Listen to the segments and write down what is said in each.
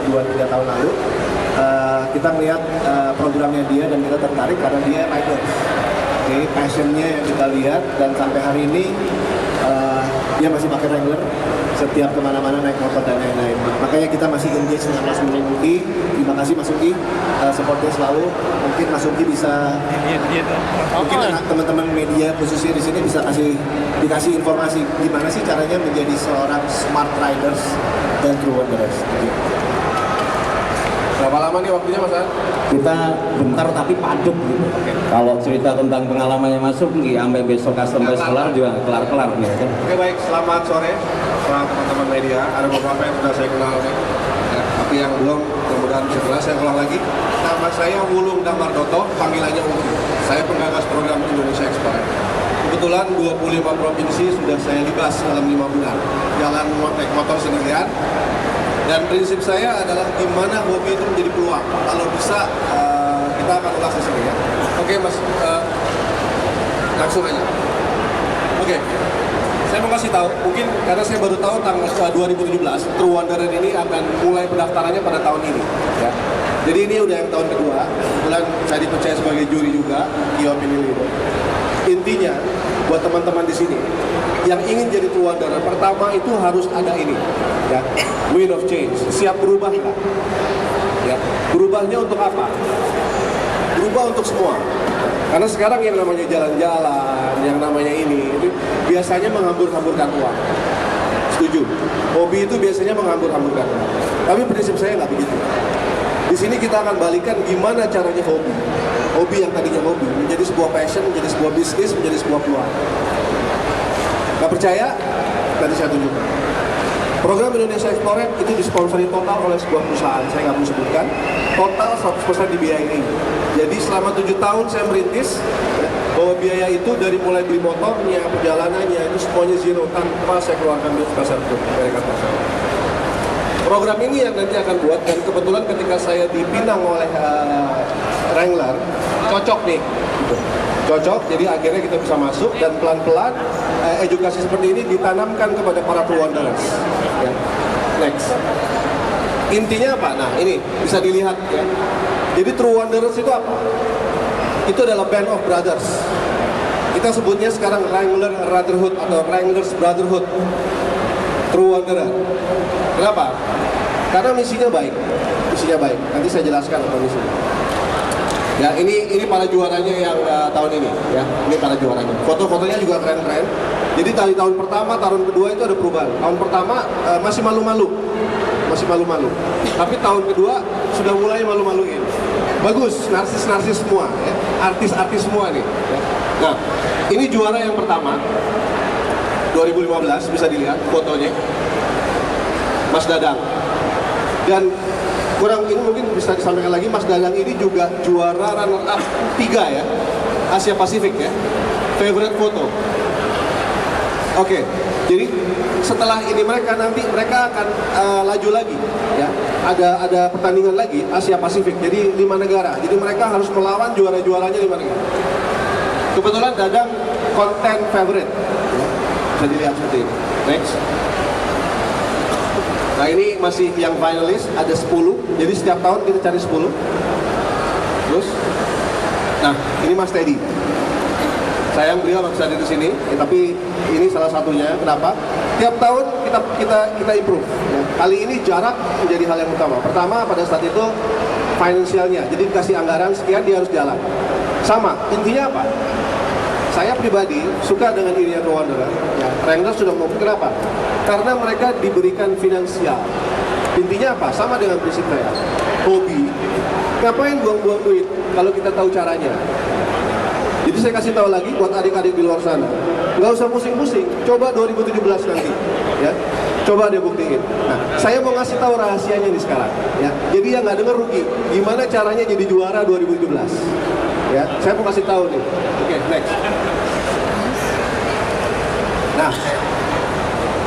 2-3 tahun lalu. Kita melihat programnya dia dan kita tertarik karena dia rider. Oke, passionnya yang kita lihat dan sampai hari ini dia masih pakai Wrangler setiap kemana-mana naik motor dan lain-lain. Makanya kita masih engage dengan Mas Uki. Terima kasih Mas Uki, supportnya selalu. Mungkin Mas Uki bisa, mungkin teman-teman media khususnya di sini bisa dikasih informasi gimana sih caranya menjadi seorang smart riders dan true wanderers. Berapa lama nih waktunya Mas An? Kita bentar tapi padat gitu. Kalau cerita tentang pengalamannya masuk sampai besok customer kelar juga kelar-kelar nih kan. Oke, baik, selamat sore teman-teman media. Ada beberapa yang sudah saya kenal nih, ya, tapi yang belum mudah-mudahan bisa kenal. Saya ulang lagi, nama saya Wulung Damardoto, panggilannya Uki. Saya penggagas program Indonesia Explore. Kebetulan 25 provinsi sudah saya libas dalam 5 bulan. Jalan naik motor sendirian. Dan prinsip saya adalah gimana hobi itu menjadi peluang. Kalau bisa, kita akan ulas di sini ya. Oke Mas, langsung aja. Oke, saya mau kasih tahu, mungkin karena saya baru tahu tanggal 2017, True Wanderer ini akan mulai pendaftarannya pada tahun ini. Ya. Jadi ini udah yang tahun kedua, kebetulan saya dipercaya sebagai juri juga, Key Opinion Leader. Intinya, buat teman-teman di sini, yang ingin jadi True Wanderer, pertama itu harus ada ini, ya, wind of change, siap berubah nggak? Ya, berubahnya untuk apa? Berubah untuk semua. Karena sekarang yang namanya jalan-jalan, yang namanya ini, itu biasanya menghambur-hamburkan uang. Setuju? Hobi itu biasanya menghambur-hamburkan uang. Tapi prinsip saya nggak begitu. Di sini kita akan balikan gimana caranya hobi. Hobi yang tadinya hobi menjadi sebuah passion, menjadi sebuah bisnis, menjadi sebuah peluang. Nggak percaya? Nanti saya tunjukkan. Program Indonesia Explore itu disponsori total oleh sebuah perusahaan, saya nggak mau sebutkan. Total 100% dibiayai. Jadi selama 7 tahun saya merintis, bahwa biaya itu dari mulai beli motornya, perjalanannya, itu semuanya zero tanpa saya keluarkan duit sebesar pun dari kata saya. Program ini yang nanti akan buat, dan kebetulan ketika saya dipinang oleh Wrangler, cocok nih. Gitu. Cocok, jadi akhirnya kita bisa masuk dan pelan-pelan edukasi seperti ini ditanamkan kepada para True Wanderers. Ya. Next. Intinya apa? Nah ini bisa dilihat ya. Jadi True Wanderers itu apa? Itu adalah band of brothers. Kita sebutnya sekarang Wrangler Brotherhood atau Wranglers Brotherhood. True Wanderer. Kenapa? Karena misinya baik. Misinya baik. Nanti saya jelaskan apa misinya. Ya ini para juaranya yang tahun ini ya. Ini para juaranya. Foto-fotonya juga keren-keren. Jadi dari tahun pertama, tahun kedua itu ada perubahan. Tahun pertama masih malu-malu. Masih malu-malu. Tapi tahun kedua sudah mulai malu-maluin. Bagus, narsis-narsis semua ya. Artis-artis semua nih ya. Nah, ini juara yang pertama 2015, bisa dilihat fotonya Mas Dadang. Dan kurang ini mungkin bisa disampaikan lagi, Mas Dadang ini juga juara runner up 3 ya, Asia Pasifik ya, favorite foto. Oke, jadi setelah ini mereka akan laju lagi ya, ada pertandingan lagi Asia Pasifik, jadi 5 negara, jadi mereka harus melawan juara-juaranya 5 negara. Kebetulan Dadang konten favorite ya. Bisa dilihat seperti ini. Next. Nah ini masih yang finalis, ada 10. Jadi setiap tahun kita cari 10. Terus, nah ini Mas Teddy. Sayang beliau nggak bisa ada di sini, ya, tapi ini salah satunya. Kenapa? Tiap tahun kita improve. Ya. Kali ini jarak menjadi hal yang utama. Pertama pada saat itu finansialnya, jadi dikasih anggaran sekian dia harus jalan. Sama, intinya apa? Saya pribadi suka dengan irian True Wanderer. Ya, Wrangler sudah mau kenapa? Karena mereka diberikan finansial. Intinya apa? Sama dengan prinsip saya. Hobi. Ngapain buang-buang duit kalau kita tahu caranya? Jadi saya kasih tahu lagi buat adik-adik di luar sana. Nggak usah pusing-pusing. Coba 2017 nanti. Ya, coba dia buktiin. Nah, saya mau ngasih tahu rahasianya nih sekarang. Ya, jadi yang nggak denger rugi. Gimana caranya jadi juara 2017? Ya, saya mau kasih tahu nih. Oke, next. Nah,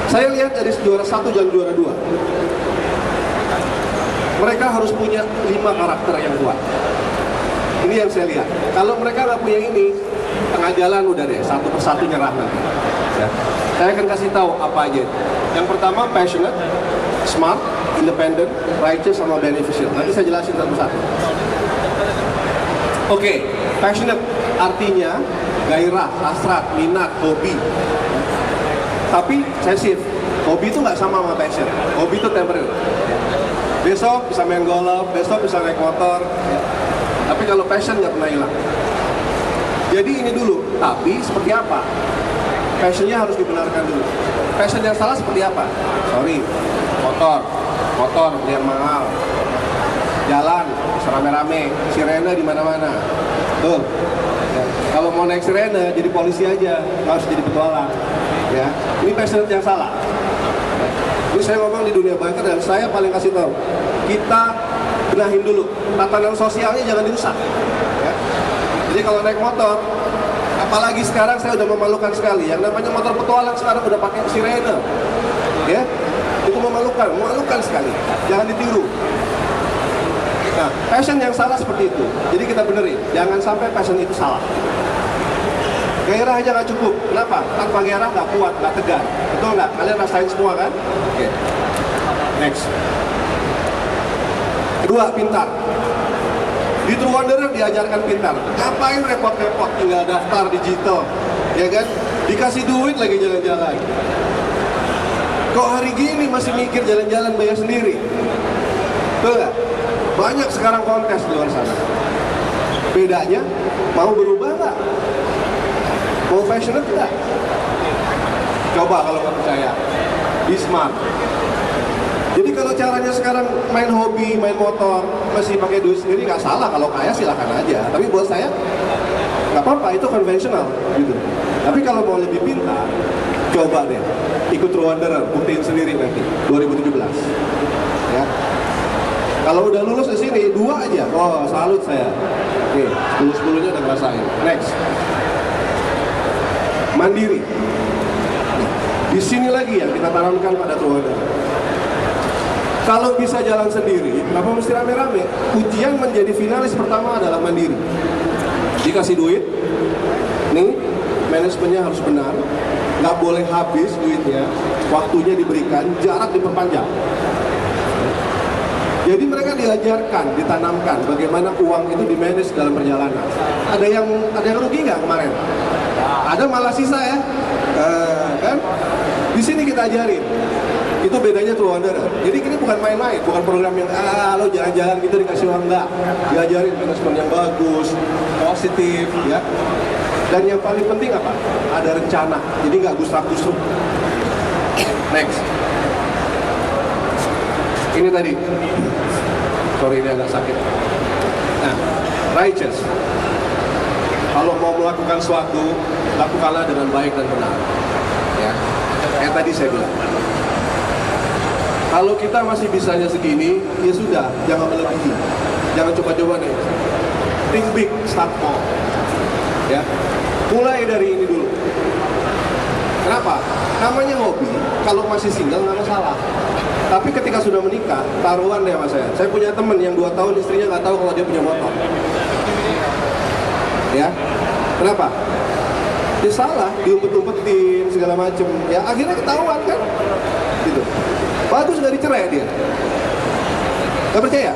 saya lihat dari juara 1 dan juara 2. Mereka harus punya 5 karakter yang kuat. Ini yang saya lihat. Kalau mereka nggak punya ini, tengah jalan udah deh, satu persatu nyerah nanti. Ya. Saya akan kasih tahu apa aja. Yang pertama passionate, smart, independent, righteous, sama beneficial. Nanti saya jelasin satu-satu. Oke, passionate artinya gairah, hasrat, minat, hobi. Tapi sensitif. Hobi itu nggak sama passion. Hobi itu temporary. Besok bisa main golf, besok bisa naik motor. Tapi kalau passion nggak pernah hilang. Jadi ini dulu. Tapi seperti apa? Passionnya harus dibenarkan dulu. Passion yang salah seperti apa? Sorry, motor beli yang mahal, jalan rame-rame, sirene di mana-mana. Tuh. Ya. Kalau mau naik sirene, jadi polisi aja, harus jadi petualang. Ya, ini passion yang salah. Ini saya ngomong di dunia biker dan saya paling kasih tahu, kita benahin dulu, tatanan sosialnya jangan dirusak. Ya. Jadi kalau naik motor, apalagi sekarang saya udah memalukan sekali, yang namanya motor petualang sekarang udah pakai sirene. Ya, itu memalukan sekali. Jangan ditiru. Nah, passion yang salah seperti itu. Jadi kita benerin, jangan sampai passion itu salah. Gairah aja nggak cukup. Kenapa? Tanpa gairah nggak kuat, nggak tegar. Betul nggak? Kalian rasain semua kan? Oke. Next. Kedua, pintar. Di True Wanderer diajarkan pintar. Ngapain repot-repot tinggal daftar digital, ya kan? Dikasih duit lagi jalan-jalan. Kok hari gini masih mikir jalan-jalan bayar sendiri? Betul nggak? Banyak sekarang kontes di luar sana. Bedanya, mau berubah nggak? Mau passionate nggak? Coba kalau nggak percaya, be smart. Jadi kalau caranya sekarang main hobi, main motor, masih pakai duit sendiri nggak salah. Kalau kaya silakan aja. Tapi buat saya nggak apa-apa, itu konvensional gitu. Tapi kalau mau lebih pintar, coba deh ikut True Wanderer, buktiin sendiri nanti 2017. Ya. Kalau udah lulus di sini 2 aja, oh salut saya. Oke, 10-10-nya udah ngerasain. Next. Mandiri. Di sini lagi yang kita tanamkan pada True Wanderer. Kalau bisa jalan sendiri, kenapa mesti rame-rame? Ujian menjadi finalis pertama adalah mandiri. Dikasih duit, nih manajemennya harus benar, nggak boleh habis duitnya, waktunya diberikan, jarak diperpanjang. Jadi mereka diajarkan, ditanamkan bagaimana uang itu di-manage dalam perjalanan. Ada yang rugi nggak kemarin? Ada malah sisa ya, kan? Di sini kita ajarin. Itu bedanya True Wanderer. Jadi ini bukan main-main, bukan program yang lo jalan-jalan gitu dikasih uang, enggak. Diajarin manajemen yang bagus, positif, ya. Dan yang paling penting apa? Ada rencana. Jadi nggak gusrak-gusruk. Next. Ini tadi. Sorry ini agak sakit. Nah, righteous. Kalau mau melakukan suatu, lakukanlah dengan baik dan benar. Ya. Kayak tadi saya bilang. Kalau kita masih bisanya segini, ya sudah, jangan melebihi. Jangan coba-coba nih. Think big, start small. Ya. Mulai dari ini dulu. Kenapa? Namanya hobi, kalau masih single nggak masalah. Tapi ketika sudah menikah, taruhan deh sama saya. Saya punya temen yang 2 tahun istrinya nggak tahu kalau dia punya motor. Ya. Kenapa? Dia salah, diumpet-umpetin segala macem. Ya akhirnya ketahuan kan? Gitu. Bagus nggak dicerai dia. Gak percaya?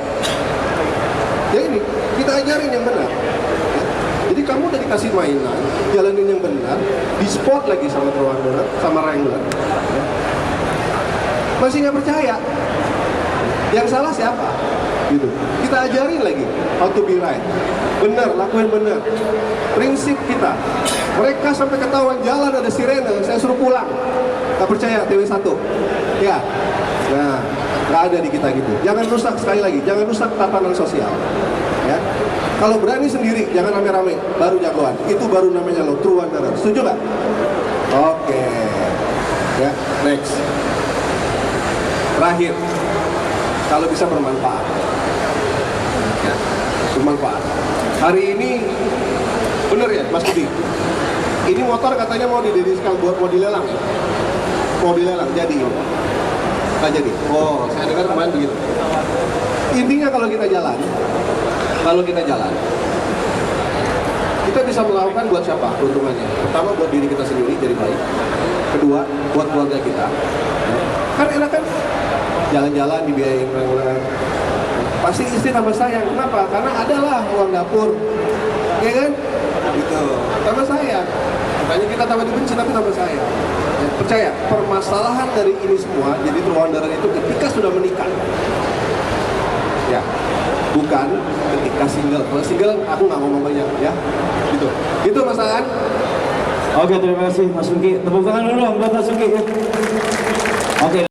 Ya ini, kita ajarin yang benar. Ya. Jadi kamu udah dikasih mainan, jalanin yang benar, di spot lagi sama True Wanderer, sama Wrangler. Ya. Masih nggak percaya? Yang salah siapa? Gitu. Kita ajarin lagi how to be right. Benar, lakuin benar. Prinsip kita. Mereka sampai ketahuan jalan ada sirene, saya suruh pulang. Gak percaya, TW1. Ya. Nah, nggak ada di kita gitu. Jangan rusak, sekali lagi, jangan rusak tatanan sosial. Ya. Kalau berani sendiri, jangan rame-rame, baru jagoan. Itu baru namanya lo True Wanderer. Setuju nggak? Oke. Ya, next. Terakhir, kalau bisa bermanfaat. Ya, bermanfaat. Hari ini, bener ya, Mas Budi? Ini motor katanya mau didedikasikan buat mau dilelang ya? Mau dilelang, jadi ini. Nggak jadi? Oh, saya dengar kemarin begitu. Intinya kalau kita jalan, kita bisa melakukan buat siapa keuntungannya? Pertama buat diri kita sendiri jadi baik. Kedua, buat keluarga kita. Kan enak kan? jalan-jalan dibiayain orang-orang. Pasti istri tambah sayang. Kenapa? Karena adalah uang dapur, ya kan? Gitu. Tambah sayang. Makanya kita tambah dibenci tapi tambah sayang. Ya, percaya, permasalahan dari ini semua jadi true wonder itu ketika sudah menikah. Ya, bukan ketika single. Kalau single aku nggak ngomong banyak ya. Gitu. Itu Mas Aan. Oke, terima kasih Mas Luki. Tepuk tangan dulu dong buat Mas Luki. Oke.